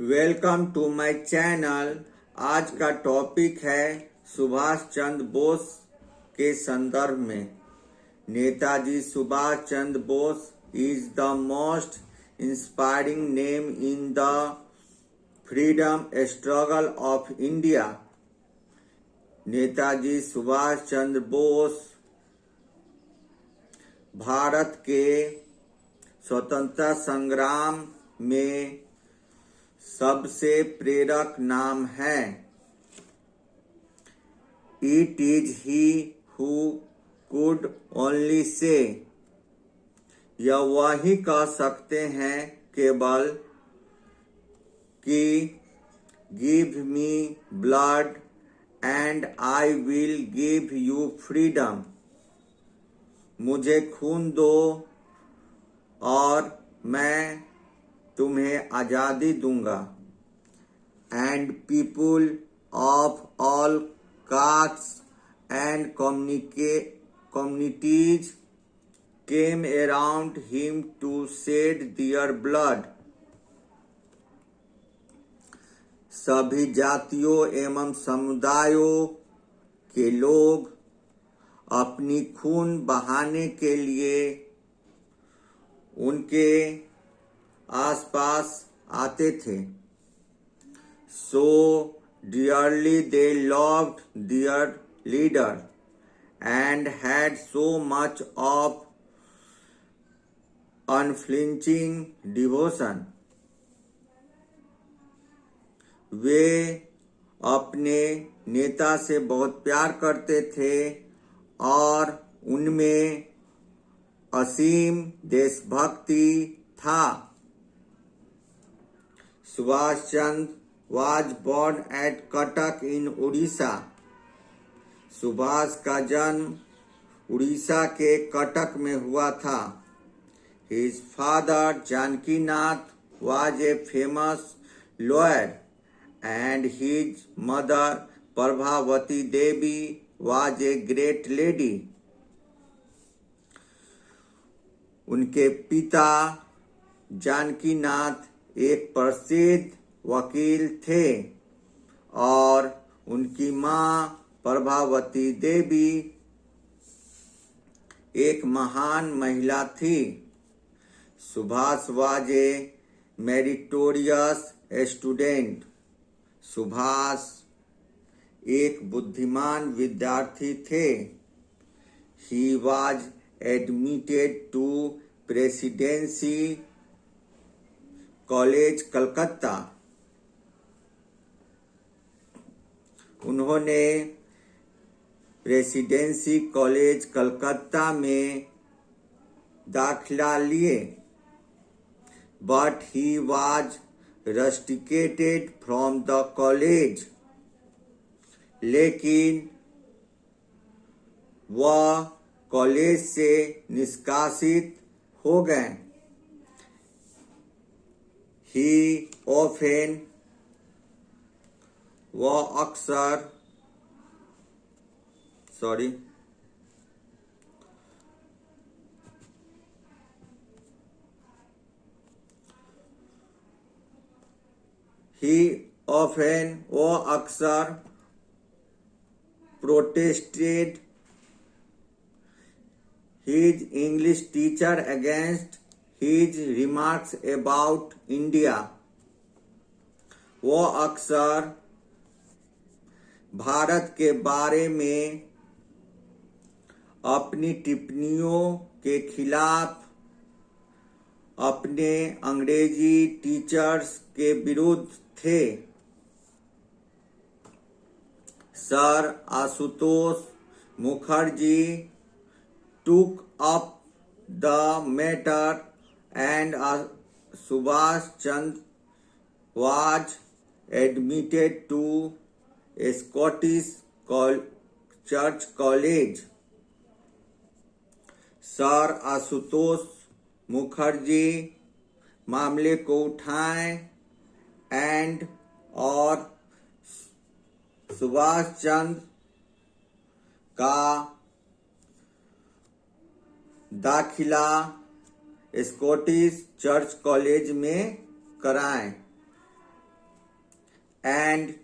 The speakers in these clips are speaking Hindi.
Welcome to my channel. आज का टॉपिक है सुभाष चंद्र बोस के संदर्भ में। Netaji Subhash Chandra Bose is the most inspiring name in the freedom struggle of India. Netaji Subhash Chandra Bose Bharat के स्वतंत्रता संग्राम में सबसे प्रेरक नाम है। It is he who could only say, यह वही कह सकते हैं केवल कि give me blood and I will give you freedom. मुझे खून दो और मैं तुम्हें आजादी दूंगा। And people of all castes and communities came around him to shed their blood. सभी जातियों एवं समुदायों के लोग अपनी खून बहाने के लिए उनके आसपास आते थे। So dearly they loved their leader and had so much of unflinching devotion। वे अपने नेता से बहुत प्यार करते थे और उनमें असीम देशभक्ति था। Subhash Chandra was born at Cuttack in Orissa. Subhash का जन्म उड़ीसा के कटक में हुआ था। His father Janakinath was a famous lawyer and his mother Prabhavati Devi was a great lady। उनके पिता जानकीनाथ एक प्रसिद्ध वकील थे और उनकी मां प्रभावती देवी एक महान महिला थी। Subhash was a meritorious student. Subhash एक बुद्धिमान विद्यार्थी थे। He was admitted to Presidency College Calcutta. उन्होंने प्रेसिडेंसी कॉलेज कलकत्ता में दाखिला लिए। But he was rusticated from the college. लेकिन वह कॉलेज से निष्कासित हो गए। He often वह अक्सर protested his English teacher against his remarks about India। वो अक्सर भारत के बारे में अपनी टिप्पणियों के खिलाफ अपने अंग्रेजी टीचर्स के विरुद्ध थे। Sir Ashutosh Mukherjee took up the matter and Subhash Chandra was admitted to a Scottish Church College। Sir Ashutosh Mukherjee मामले को उठाए और सुभाष चंद्र का दाखिला स्कॉटिश चर्च कॉलेज में कराएं। and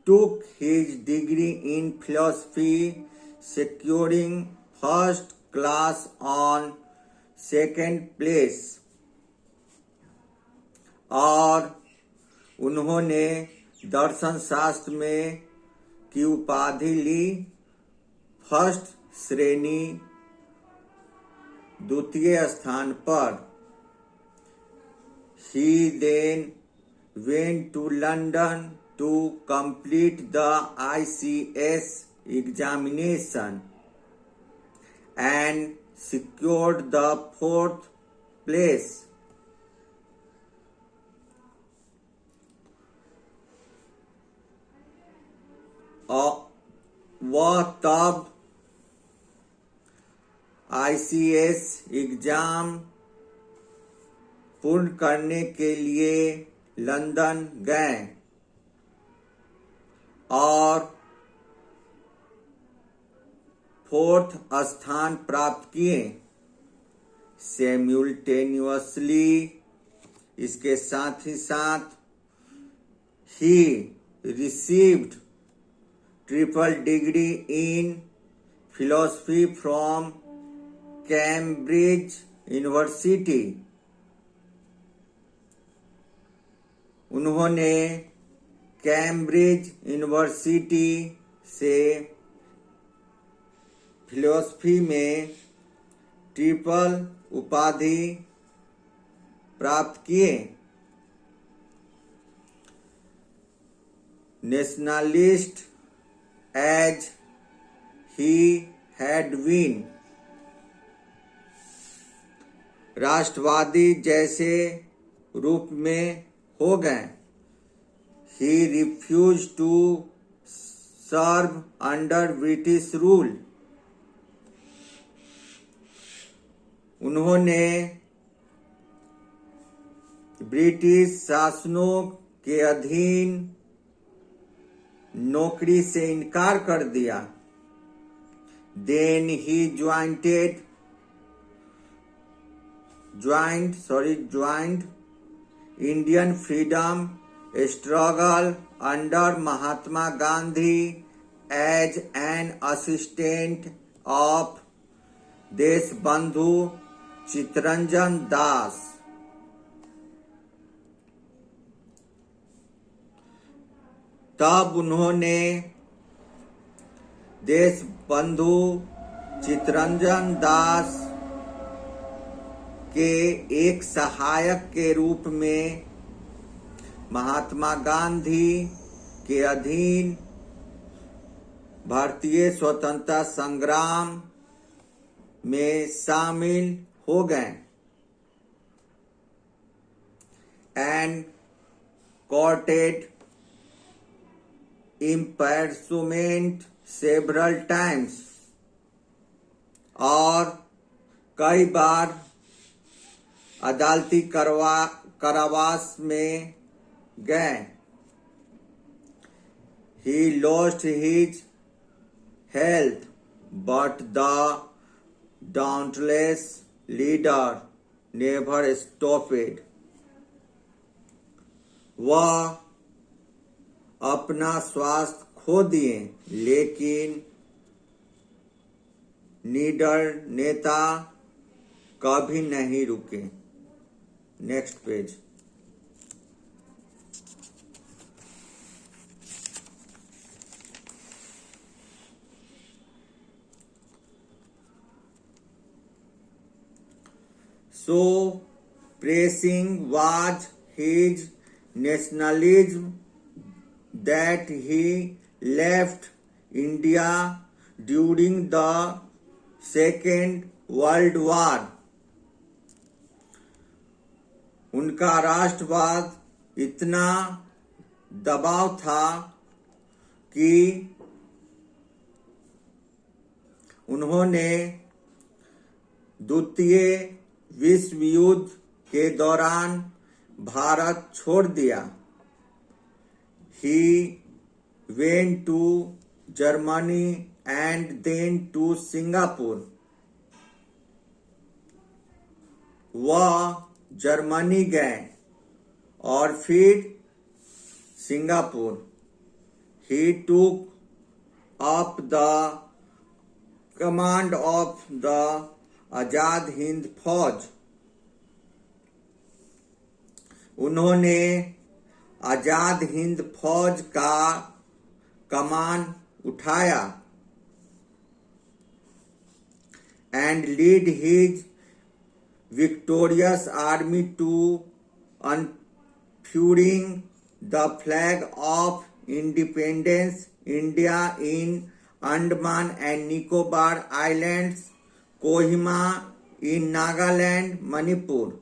took his degree in philosophy, securing first class on second place. और उन्होंने दर्शन शास्त्र में की उपाधि ली, फर्स्ट श्रेणी द्वितीय स्थान पर. He then went to London to complete the ICS examination and secured the fourth place. वह तब ICS एग्जाम पूर्ण करने के लिए लंदन गए और फोर्थ स्थान प्राप्त किए. सिमुल्टेनियसली, इसके साथ ही साथ, he received triple degree in philosophy from Cambridge university. उन्होंने कैम्ब्रिज यूनिवर्सिटी से फिलोसफी में ट्रिपल उपाधि प्राप्त किए. Nationalist as he had been, राष्ट्रवादी जैसे रूप में हो गए. He refused to serve under British rule. उन्होंने ब्रिटिश शासनों के अधीन नौकरी से इनकार कर दिया. Then he joined Indian freedom struggle under Mahatma Gandhi as an assistant of Deshbandhu Chittaranjan Das. तब उन्होंने देशबंधु चित्तरंजन दास के एक सहायक के रूप में महात्मा गांधी के अधीन भारतीय स्वतंत्रता संग्राम में शामिल हो गए. And courted imprisonment several times, और कई बार अदालती कारावास में गए. He lost his health, but the dauntless leader never stopped. वह अपना स्वास्थ्य खो दिए, लेकिन निडर नेता कभी नहीं रुके. Next page. So pressing was his nationalism that he left India during the Second World War. उनका राष्ट्रवाद इतना दबाव था कि उन्होंने द्वितीय विश्व युद्ध के दौरान भारत छोड़ दिया. He went to Germany and then to Singapore. वह जर्मनी गए और फिर Singapore. He took up the command of the Azad Hind फौज. उन्होंने आजाद हिंद फौज का कमान उठाया and lead his victorious army to unfurling the flag of independence India in Andaman and Nicobar Islands, Kohima in Nagaland, Manipur.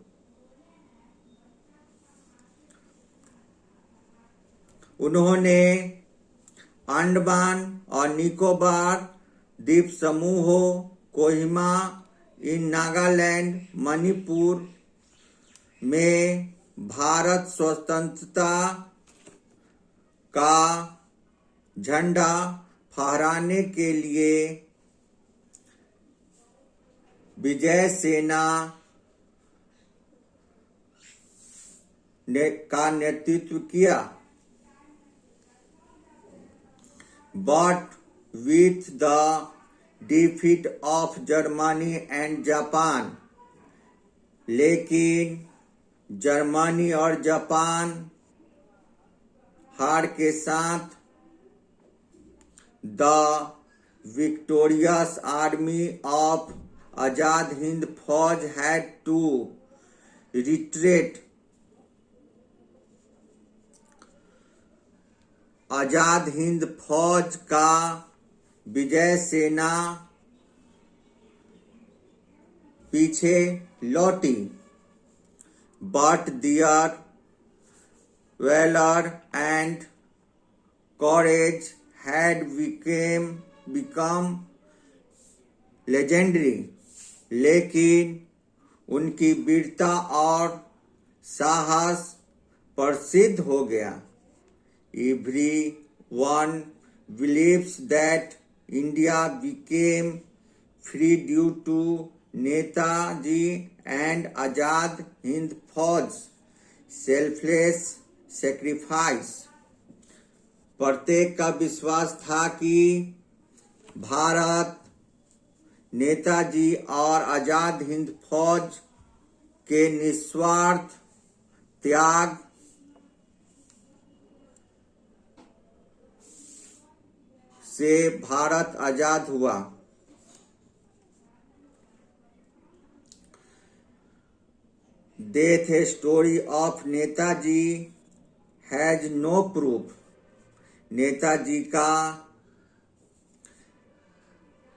उन्होंने अंडमान और निकोबार द्वीप समूहों, कोहिमा इन नागालैंड, मणिपुर में भारत स्वतंत्रता का झंडा फहराने के लिए विजय सेना का नेतृत्व किया. But with the defeat of Germany and Japan, लेकिन जर्मनी और जापान हार के साथ the victorious army of Azad Hind फौज had to retreat. Azad Hind फौज का विजय सेना पीछे लौटी. But their valor and courage had become legendary. लेकिन उनकी वीरता और साहस प्रसिद्ध हो गया. Everyone believes that India became free due to Netaji and Azad Hind Fauj selfless sacrifice. प्रत्येक का विश्वास था कि भारत नेताजी और आजाद हिंद फौज के निस्वार्थ त्याग से भारत आजाद हुआ. Death story of Netaji has no proof. Netaji का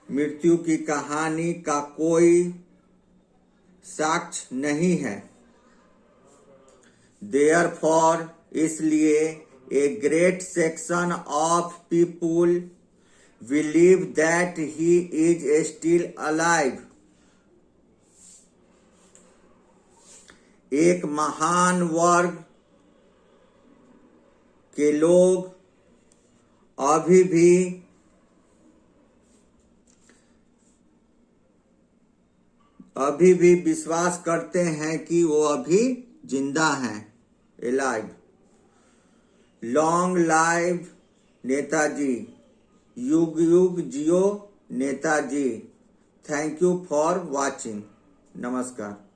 मृत्यु की कहानी का कोई साक्ष्य नहीं है. Therefore, इसलिए a great section of people believe that he is still alive. एक महान वर्ग के लोग अभी भी विश्वास करते हैं कि वो अभी जिंदा हैं. alive. Long live Netaji. युग युग जियो Netaji. Thank you for watching. नमस्कार.